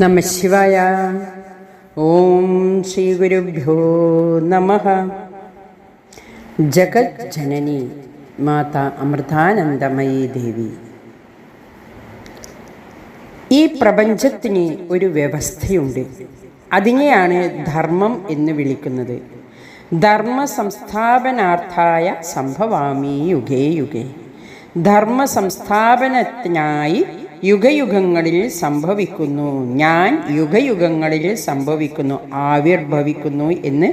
നമഃശിവായ. ഓം ശ്രീ ഗുരുഭ്യോ നമഃ. ജഗത് ജനനി മാതാ അമൃതാനന്ദമയി ദേവി. ഈ പ്രപഞ്ചത്തിന് ഒരു വ്യവസ്ഥയുണ്ട്. അതിനെയാണ് ധർമ്മം എന്ന് വിളിക്കുന്നത്. ധർമ്മ സംസ്ഥാപനാർത്ഥായ സംഭവാമി യുഗേ യുഗേ. ധർമ്മ സംസ്ഥാപനത്തിനായി യുഗയുഗങ്ങളിൽ സംഭവിക്കുന്നു, ഞാൻ യുഗയുഗങ്ങളിൽ സംഭവിക്കുന്നു, ആവിർഭവിക്കുന്നു എന്ന്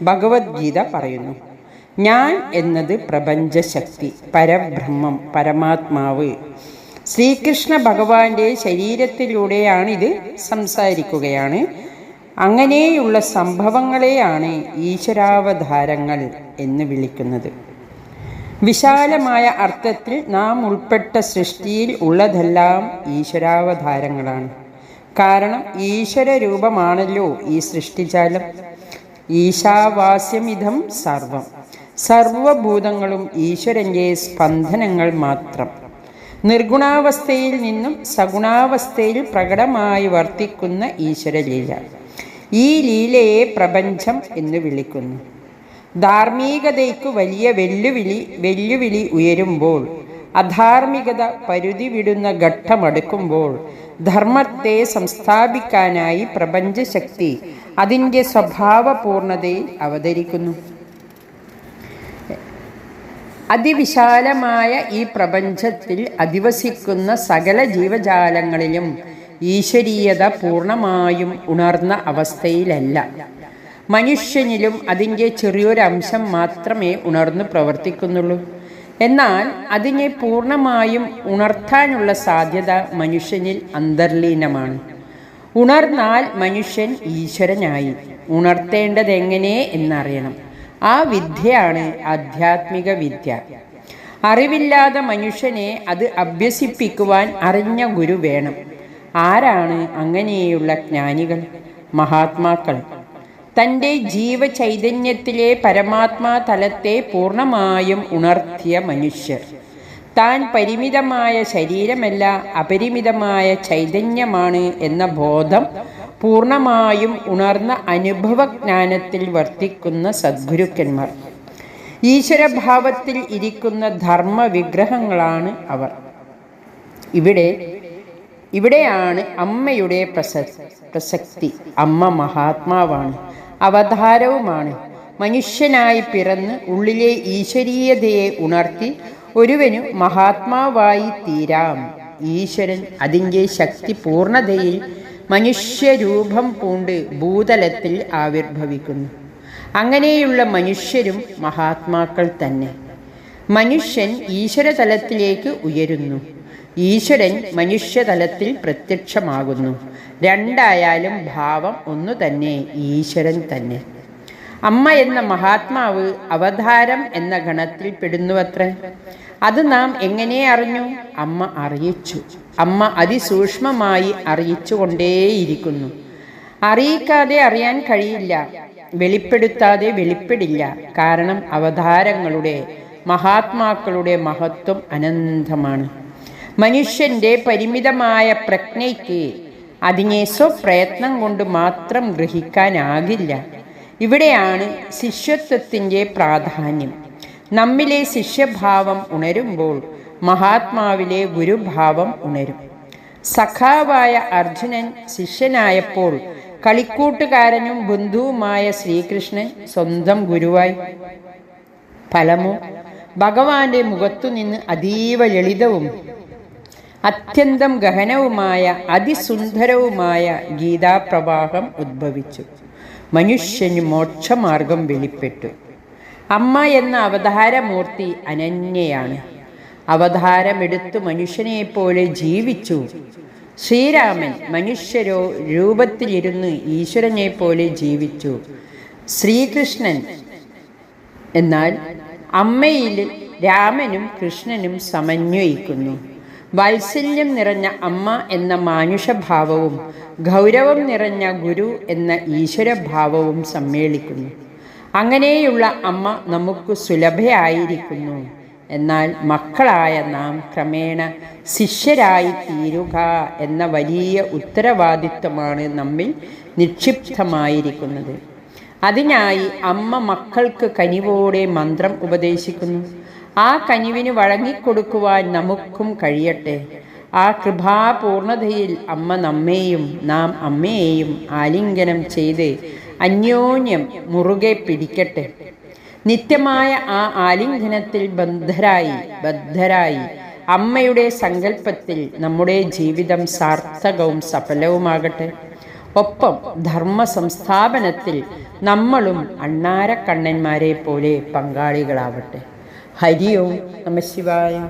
ഭഗവത്ഗീത പറയുന്നു. ഞാൻ എന്നത് പ്രപഞ്ചശക്തി, പരബ്രഹ്മം, പരമാത്മാവ്. ശ്രീകൃഷ്ണ ഭഗവാന്റെ ശരീരത്തിലൂടെയാണ് ഇത് സംസാരിക്കുകയാണ്. അങ്ങനെയുള്ള സംഭവങ്ങളെയാണ് ഈശ്വരാവതാരങ്ങൾ എന്ന് വിളിക്കുന്നത്. വിശാലമായ അർത്ഥത്തിൽ നാം ഉൾപ്പെട്ട സൃഷ്ടിയിൽ ഉള്ളതെല്ലാം ഈശ്വരാവതാരങ്ങളാണ്. കാരണം ഈശ്വര രൂപമാണല്ലോ ഈ സൃഷ്ടിജാലം. ഈശാവാസ്യമിതം സർവം. സർവഭൂതങ്ങളും ഈശ്വരൻ്റെ സ്പന്ദനങ്ങൾ മാത്രം. നിർഗുണാവസ്ഥയിൽ നിന്നും സഗുണാവസ്ഥയിൽ പ്രകടമായി വർത്തിക്കുന്ന ഈശ്വരലീല. ഈ ലീലയെ പ്രപഞ്ചം എന്ന് വിളിക്കുന്നു. ധാർമ്മികതയ്ക്ക് വലിയ വെല്ലുവിളി ഉയരുമ്പോൾ, അധാർമികത പരിധി വിടുന്ന ഘട്ടമെടുക്കുമ്പോൾ, ധർമ്മത്തെ സംസ്ഥാപിക്കാനായി പ്രപഞ്ചശക്തി അതിൻ്റെ സ്വഭാവപൂർണതയിൽ അവതരിക്കുന്നു. അതിവിശാലമായ ഈ പ്രപഞ്ചത്തിൽ അധിവസിക്കുന്ന സകല ജീവജാലങ്ങളിലും ഈശ്വരീയത പൂർണ്ണമായും ഉണർന്ന അവസ്ഥയിലല്ല. മനുഷ്യനിലും അതിൻ്റെ ചെറിയൊരംശം മാത്രമേ ഉണർന്നു പ്രവർത്തിക്കുന്നുള്ളൂ. എന്നാൽ അതിനെ പൂർണ്ണമായും ഉണർത്താനുള്ള സാധ്യത മനുഷ്യനിൽ അന്തർലീനമാണ്. ഉണർന്നാൽ മനുഷ്യൻ ഈശ്വരനായി. ഉണർത്തേണ്ടതെങ്ങനെ എന്നറിയണം. ആ വിദ്യയാണ് ആധ്യാത്മിക വിദ്യ. അറിവില്ലാത്ത മനുഷ്യനെ അത് അഭ്യസിപ്പിക്കുവാൻ അറിഞ്ഞ ഗുരു വേണം. ആരാണ് അങ്ങനെയുള്ള ജ്ഞാനികൾ? മഹാത്മാക്കൾ. തൻ്റെ ജീവചൈതന്യത്തിലെ പരമാത്മാ തലത്തെ പൂർണ്ണമായും ഉണർത്തിയ മനുഷ്യർ. താൻ പരിമിതമായ ശരീരമല്ല, അപരിമിതമായ ചൈതന്യമാണ് എന്ന ബോധം പൂർണ്ണമായും ഉണർന്ന അനുഭവജ്ഞാനത്തിൽ വർത്തിക്കുന്ന സദ്ഗുരുക്കന്മാർ. ഈശ്വരഭാവത്തിൽ ഇരിക്കുന്ന ധർമ്മ വിഗ്രഹങ്ങളാണ് അവർ. ഇവിടെയാണ് അമ്മയുടെ പ്രസക്തി. അമ്മ മഹാത്മാവാണ്, അവതാരവുമാണ്. മനുഷ്യനായി പിറന്ന് ഉള്ളിലെ ഈശ്വരീയതയെ ഉണർത്തി ഒരുവനു മഹാത്മാവായി തീരാം. ഈശ്വരൻ അതിൻ്റെ ശക്തി പൂർണ്ണതയിൽ മനുഷ്യരൂപം പൂണ്ട് ഭൂതലത്തിൽ ആവിർഭവിക്കുന്നു. അങ്ങനെയുള്ള മനുഷ്യരും മഹാത്മാക്കൾ തന്നെ. മനുഷ്യൻ ഈശ്വരതലത്തിലേക്ക് ഉയരുന്നു. ഈശ്വരൻ മനുഷ്യതലത്തിൽ പ്രത്യക്ഷമാകുന്നു. രണ്ടായാലും ഭാവം ഒന്നു തന്നെ, ഈശ്വരൻ തന്നെ. അമ്മ എന്ന മഹാത്മാവ് അവതാരം എന്ന ഗണത്തിൽ പെടുന്നുവത്രേ. അത് നാം എങ്ങനെ അറിഞ്ഞു? അമ്മ അറിയിച്ചു. അമ്മ അതിസൂക്ഷ്മമായി അറിയിച്ചുകൊണ്ടേയിരിക്കുന്നു. അറിയിക്കാതെ അറിയാൻ കഴിയില്ല, വെളിപ്പെടുത്താതെ വെളിപ്പെടില്ല. കാരണം അവതാരങ്ങളുടെ, മഹാത്മാക്കളുടെ മഹത്വം അനന്തമാണ്. മനുഷ്യൻ്റെ പരിമിതമായ പ്രജ്ഞയ്ക്ക് അതിനെ സ്വപ്രയത്നം കൊണ്ട് മാത്രം ഗ്രഹിക്കാനാകില്ല. ഇവിടെയാണ് ശിഷ്യത്വത്തിൻ്റെ പ്രാധാന്യം. നമ്മിലെ ശിഷ്യഭാവം ഉണരുമ്പോൾ മഹാത്മാവിലെ ഗുരുഭാവം ഉണരും. സഖാവായ അർജുനൻ ശിഷ്യനായപ്പോൾ കളിക്കൂട്ടുകാരനും ബന്ധുവുമായ ശ്രീകൃഷ്ണൻ സ്വന്തം ഗുരുവായി. ഫലമോ ഭഗവാന്റെ മുഖത്തുനിന്ന് അതീവ ലളിതവും അത്യന്തം ഗഹനവുമായ അതിസുന്ദരവുമായ ഗീതാപ്രവാഹം ഉദ്ഭവിച്ചു. മനുഷ്യന് മോക്ഷമാർഗം വെളിപ്പെട്ടു. അമ്മ എന്ന അവതാരമൂർത്തി അനന്യയാണ്. അവതാരമെടുത്ത് മനുഷ്യനെപ്പോലെ ജീവിച്ചു. ശ്രീരാമൻ മനുഷ്യരോ രൂപത്തിലിരുന്ന് ഈശ്വരനെ പോലെ ജീവിച്ചു. ശ്രീകൃഷ്ണൻ എന്നാൽ അമ്മയിൽ രാമനും കൃഷ്ണനും സമന്വയിക്കുന്നു. വാത്സല്യം നിറഞ്ഞ അമ്മ എന്ന മാനുഷഭാവവും ഗൗരവം നിറഞ്ഞ ഗുരു എന്ന ഈശ്വരഭാവവും സമ്മേളിക്കുന്നു. അങ്ങനെയുള്ള അമ്മ നമുക്ക് സുലഭയായിരിക്കുന്നു. എന്നാൽ മക്കളായ നാം ക്രമേണ ശിഷ്യരായി തീരുക എന്ന വലിയ ഉത്തരവാദിത്വമാണ് നമ്മിൽ നിക്ഷിപ്തമായിരിക്കുന്നത്. അതിനായി അമ്മ മക്കൾക്ക് കനിവോടെ മന്ത്രം ഉപദേശിക്കുന്നു. ആ കനിവിന് വഴങ്ങിക്കൊടുക്കുവാൻ നമുക്കും കഴിയട്ടെ. ആ കൃപാപൂർണതയിൽ അമ്മ നമ്മെയും നാം അമ്മയെയും ആലിംഗനം ചെയ്ത് അന്യോന്യം മുറുകെ പിടിക്കട്ടെ. നിത്യമായ ആ ആലിംഗനത്തിൽ ബദ്ധരായി അമ്മയുടെ സങ്കല്പത്തിൽ നമ്മുടെ ജീവിതം സാർത്ഥകവും സഫലവുമാകട്ടെ. ഒപ്പം ധർമ്മ സംസ്ഥാപനത്തിൽ നമ്മളും അണ്ണാരക്കണ്ണന്മാരെ പോലെ പങ്കാളികളാവട്ടെ. ഹരി ഓം നമഃ ശിവായ.